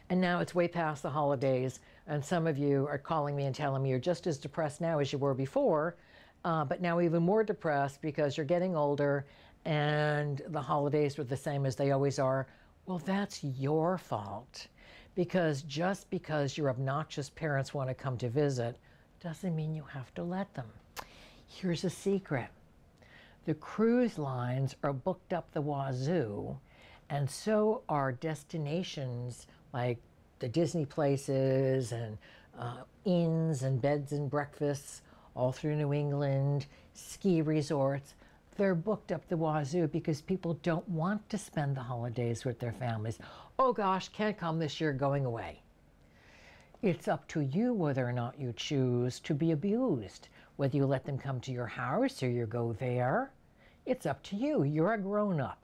And now it's way past the holidays, and some of you are calling me and telling me you're just as depressed now as you were before, but now even more depressed because you're getting older and the holidays were the same as they always are. Well, that's your fault. Because just because your obnoxious parents want to come to visit doesn't mean you have to let them. Here's a secret. The cruise lines are booked up the wazoo, and so are destinations like the Disney places and inns and beds and breakfasts all through New England, ski resorts. They're booked up the wazoo because people don't want to spend the holidays with their families. Oh gosh, can't come this year, going away. It's up to you whether or not you choose to be abused, whether you let them come to your house or you go there. It's up to you. You're a grown-up.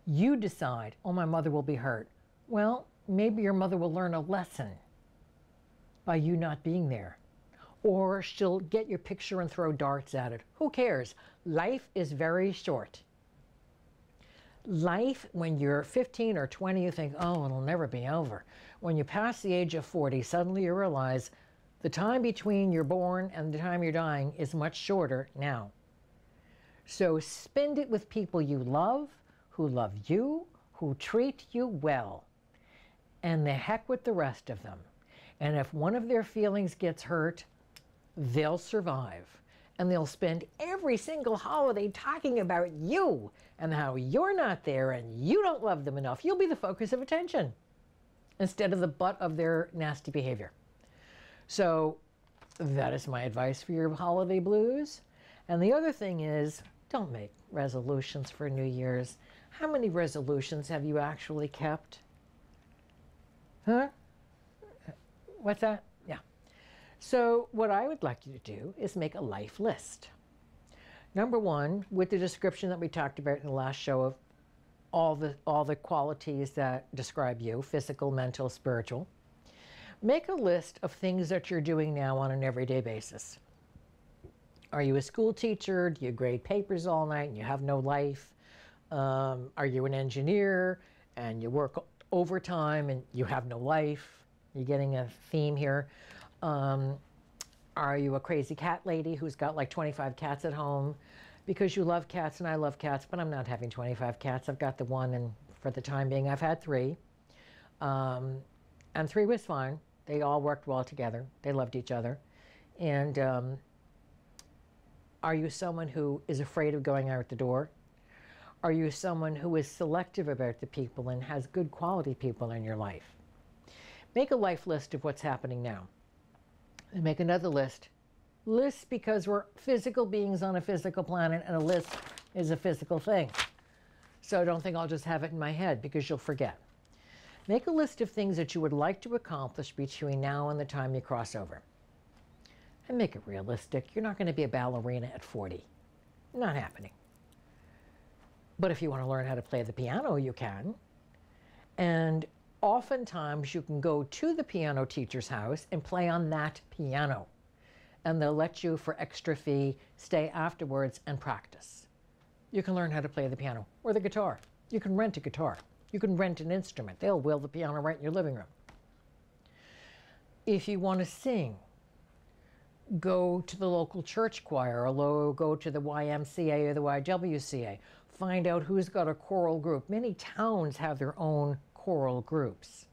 You decide, oh, my mother will be hurt. Well, maybe your mother will learn a lesson by you not being there. Or she'll get your picture and throw darts at it. Who cares? Life is very short. Life, when you're 15 or 20, you think, oh, it'll never be over. When you pass the age of 40, suddenly you realize the time between you're born and the time you're dying is much shorter now. So spend it with people you love, who love you, who treat you well. And the heck with the rest of them. And if one of their feelings gets hurt, they'll survive. And they'll spend every single holiday talking about you and how you're not there and you don't love them enough. You'll be the focus of attention instead of the butt of their nasty behavior. So that is my advice for your holiday blues. And the other thing is, don't make resolutions for New Year's. How many resolutions have you actually kept? Huh? What's that? Yeah. So what I would like you to do is make a life list. Number one, with the description that we talked about in the last show of all the qualities that describe you, physical, mental, spiritual. Make a list of things that you're doing now on an everyday basis. Are you a school teacher? Do you grade papers all night and you have no life? Are you an engineer and you work overtime and you have no life? You're getting a theme here. Are you a crazy cat lady who's got like 25 cats at home? Because you love cats and I love cats, but I'm not having 25 cats. I've got the one, and for the time being, I've had 3. And 3 was fine. They all worked well together. They loved each other. And are you someone who is afraid of going out the door? Are you someone who is selective about the people and has good quality people in your life? Make a life list of what's happening now. And make another list. List because we're physical beings on a physical planet, and a list is a physical thing. So don't think I'll just have it in my head, because you'll forget. Make a list of things that you would like to accomplish between now and the time you cross over. And make it realistic. You're not going to be a ballerina at 40. Not happening. But if you want to learn how to play the piano, you can. And oftentimes you can go to the piano teacher's house and play on that piano. And they'll let you, for extra fee, stay afterwards and practice. You can learn how to play the piano or the guitar. You can rent a guitar. You can rent an instrument. They'll wheel the piano right in your living room. If you want to sing, go to the local church choir, or go to the YMCA or the YWCA. Find out who's got a choral group. Many towns have their own choral groups.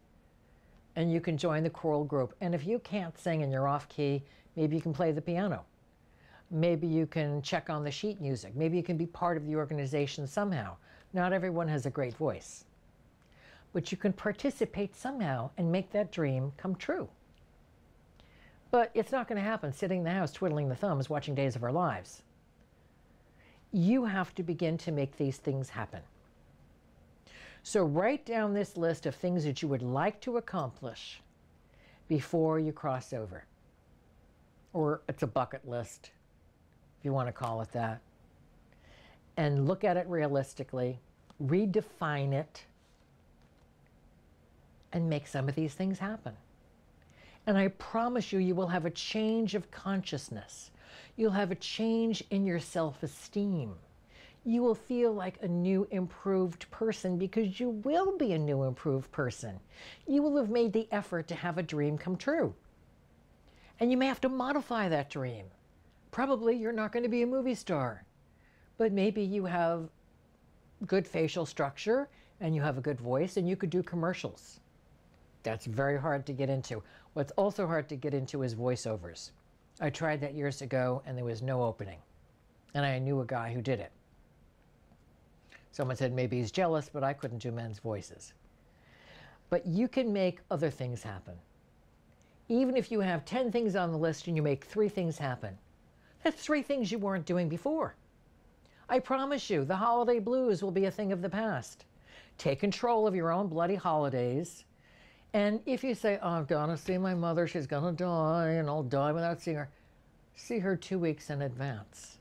And you can join the choral group. And if you can't sing and you're off key, maybe you can play the piano. Maybe you can check on the sheet music. Maybe you can be part of the organization somehow. Not everyone has a great voice. But you can participate somehow and make that dream come true. But it's not going to happen sitting in the house twiddling the thumbs watching Days of Our Lives. You have to begin to make these things happen. So write down this list of things that you would like to accomplish before you cross over. Or it's a bucket list, if you want to call it that. And look at it realistically, redefine it, and make some of these things happen. And I promise you, you will have a change of consciousness. You'll have a change in your self-esteem. You will feel like a new, improved person, because you will be a new, improved person. You will have made the effort to have a dream come true. And you may have to modify that dream. Probably you're not going to be a movie star, but maybe you have good facial structure and you have a good voice, and you could do commercials. That's very hard to get into. What's also hard to get into is voiceovers. I tried that years ago, and there was no opening. And I knew a guy who did it. Someone said maybe he's jealous, but I couldn't do men's voices. But you can make other things happen. Even if you have 10 things on the list and you make 3 things happen, that's 3 things you weren't doing before. I promise you, the holiday blues will be a thing of the past. Take control of your own bloody holidays. And if you say, oh, I'm going to see my mother, she's going to die, and I'll die without seeing her, see her 2 weeks in advance.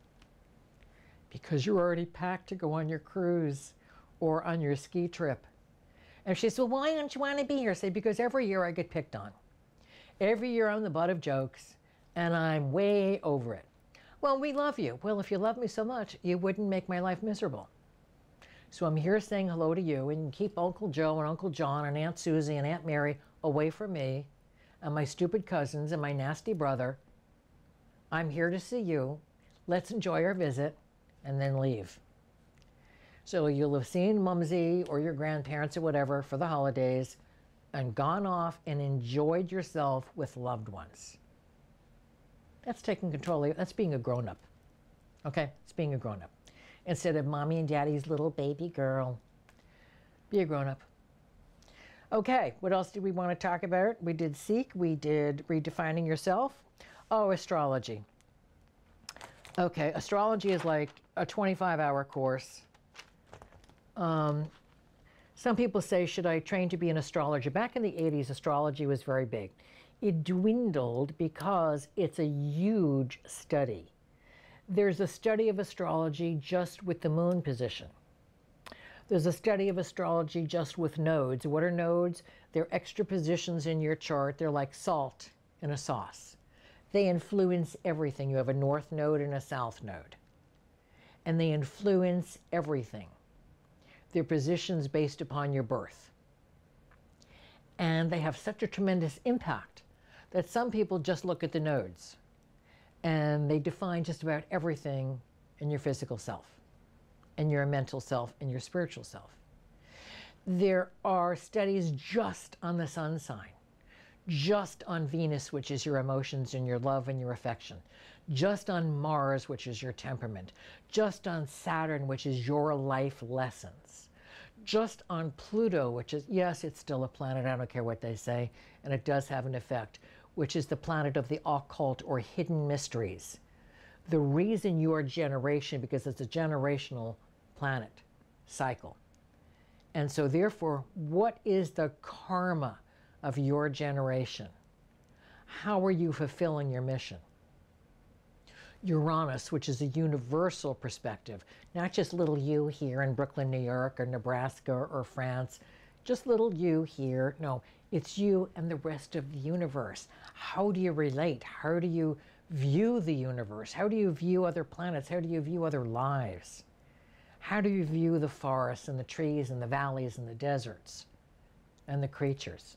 Because you're already packed to go on your cruise or on your ski trip. And she says, well, why don't you want to be here? Say, because every year I get picked on. Every year I'm the butt of jokes, and I'm way over it. Well, we love you. Well, if you love me so much, you wouldn't make my life miserable. So I'm here saying hello to you, and keep Uncle Joe and Uncle John and Aunt Susie and Aunt Mary away from me and my stupid cousins and my nasty brother. I'm here to see you. Let's enjoy our visit and then leave. So you'll have seen Mumsy or your grandparents or whatever for the holidays and gone off and enjoyed yourself with loved ones. That's taking control. That's being a grown-up. Okay? It's being a grown-up. Instead of mommy and daddy's little baby girl. Be a grown-up. Okay, what else did we want to talk about? We did Seek. We did Redefining Yourself. Oh, astrology. Okay, astrology is like a 25-hour course. Some people say, should I train to be an astrologer? Back in the 80s, astrology was very big. It dwindled because it's a huge study. There's a study of astrology just with the moon position. There's a study of astrology just with nodes. What are nodes? They're extra positions in your chart. They're like salt in a sauce. They influence everything. You have a north node and a south node. And they influence everything. They're positions based upon your birth. And they have such a tremendous impact that some people just look at the nodes and they define just about everything in your physical self, and your mental self, and your spiritual self. There are studies just on the sun sign, just on Venus, which is your emotions and your love and your affection, just on Mars, which is your temperament, just on Saturn, which is your life lessons, just on Pluto, which is, yes, it's still a planet, I don't care what they say, and it does have an effect, which is the planet of the occult or hidden mysteries. The reason your generation, because it's a generational planet cycle. And so therefore, what is the karma of your generation? How are you fulfilling your mission? Uranus, which is a universal perspective, not just little you here in Brooklyn, New York, or Nebraska, or France, just little you here. No, it's you and the rest of the universe. How do you relate? How do you view the universe? How do you view other planets? How do you view other lives? How do you view the forests and the trees and the valleys and the deserts and the creatures?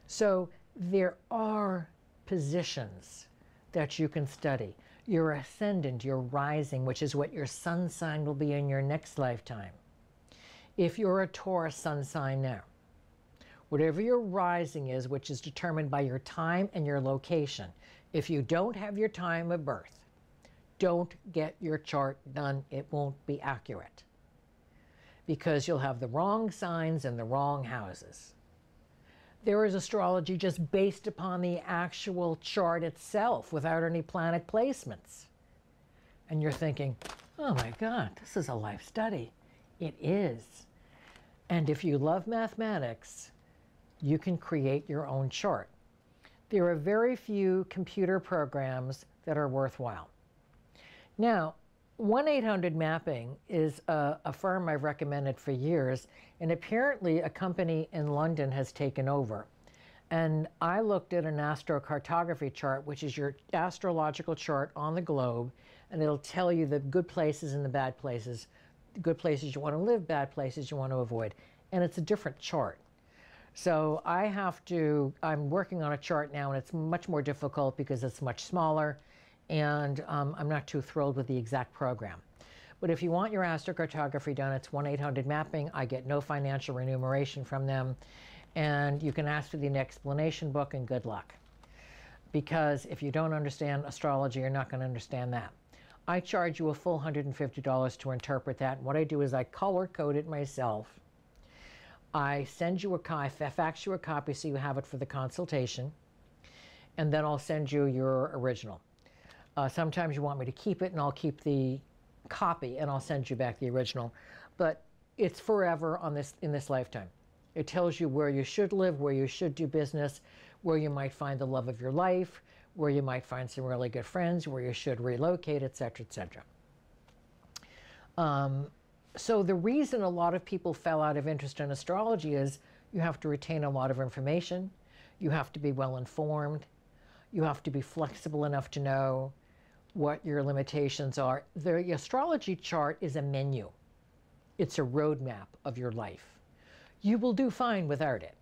So there are positions that you can study. Your ascendant, your rising, which is what your sun sign will be in your next lifetime. If you're a Taurus sun sign now, whatever your rising is, which is determined by your time and your location, if you don't have your time of birth, don't get your chart done. It won't be accurate because you'll have the wrong signs and the wrong houses. There is astrology just based upon the actual chart itself without any planet placements. And you're thinking, oh my God, this is a life study. It is. And if you love mathematics, you can create your own chart. There are very few computer programs that are worthwhile. Now, 1-800-MAPPING is a firm I've recommended for years, and apparently a company in London has taken over. And I looked at an astrocartography chart, which is your astrological chart on the globe, and it'll tell you the good places and the bad places, the good places you want to live, bad places you want to avoid. And it's a different chart. So I'm working on a chart now, and it's much more difficult because it's much smaller, and I'm not too thrilled with the exact program. But if you want your astrocartography done, it's 1-800-MAPPING. I get no financial remuneration from them. And you can ask for the explanation book, and good luck. Because if you don't understand astrology, you're not going to understand that. I charge you a full $150 to interpret that. And what I do is I color code it myself. I send you fax you a copy so you have it for the consultation. And then I'll send you your original. Sometimes you want me to keep it, and I'll keep the copy, and I'll send you back the original. But it's forever in this lifetime. It tells you where you should live, where you should do business, where you might find the love of your life, where you might find some really good friends, where you should relocate, etc., etc. So the reason a lot of people fell out of interest in astrology is you have to retain a lot of information, you have to be well informed, you have to be flexible enough to know what your limitations are. The astrology chart is a menu. It's a roadmap of your life. You will do fine without it,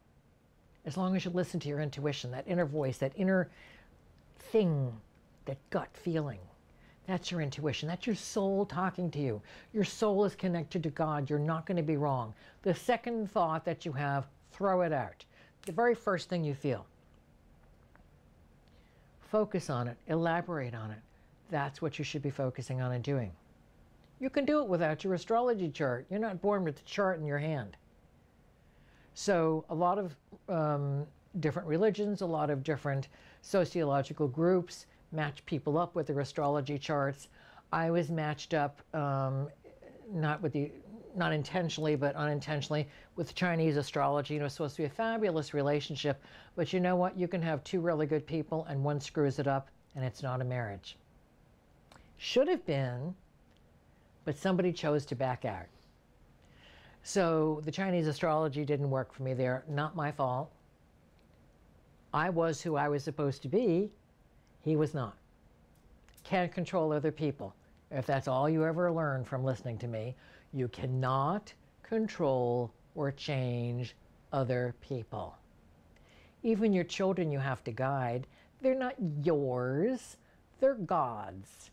as long as you listen to your intuition, that inner voice, that inner thing, that gut feeling. That's your intuition. That's your soul talking to you. Your soul is connected to God. You're not going to be wrong. The second thought that you have, throw it out. The very first thing you feel. Focus on it. Elaborate on it. That's what you should be focusing on and doing. You can do it without your astrology chart. You're not born with the chart in your hand. So a lot of different religions, a lot of different sociological groups match people up with their astrology charts. I was matched up, not intentionally, but unintentionally, with Chinese astrology. It was supposed to be a fabulous relationship. But you know what? You can have two really good people and one screws it up, and it's not a marriage. Should have been, but somebody chose to back out. So the Chinese astrology didn't work for me there. Not my fault. I was who I was supposed to be. He was not. Can't control other people. If that's all you ever learn from listening to me, you cannot control or change other people. Even your children you have to guide. They're not yours. They're God's.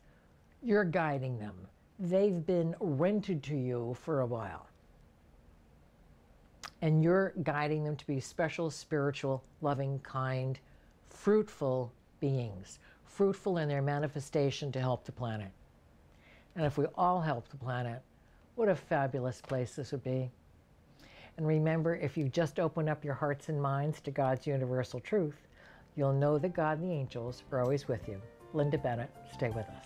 You're guiding them. They've been rented to you for a while. And you're guiding them to be special, spiritual, loving, kind, fruitful beings. Fruitful in their manifestation to help the planet. And if we all help the planet, what a fabulous place this would be. And remember, if you just open up your hearts and minds to God's universal truth, you'll know that God and the angels are always with you. Linda Bennett, stay with us.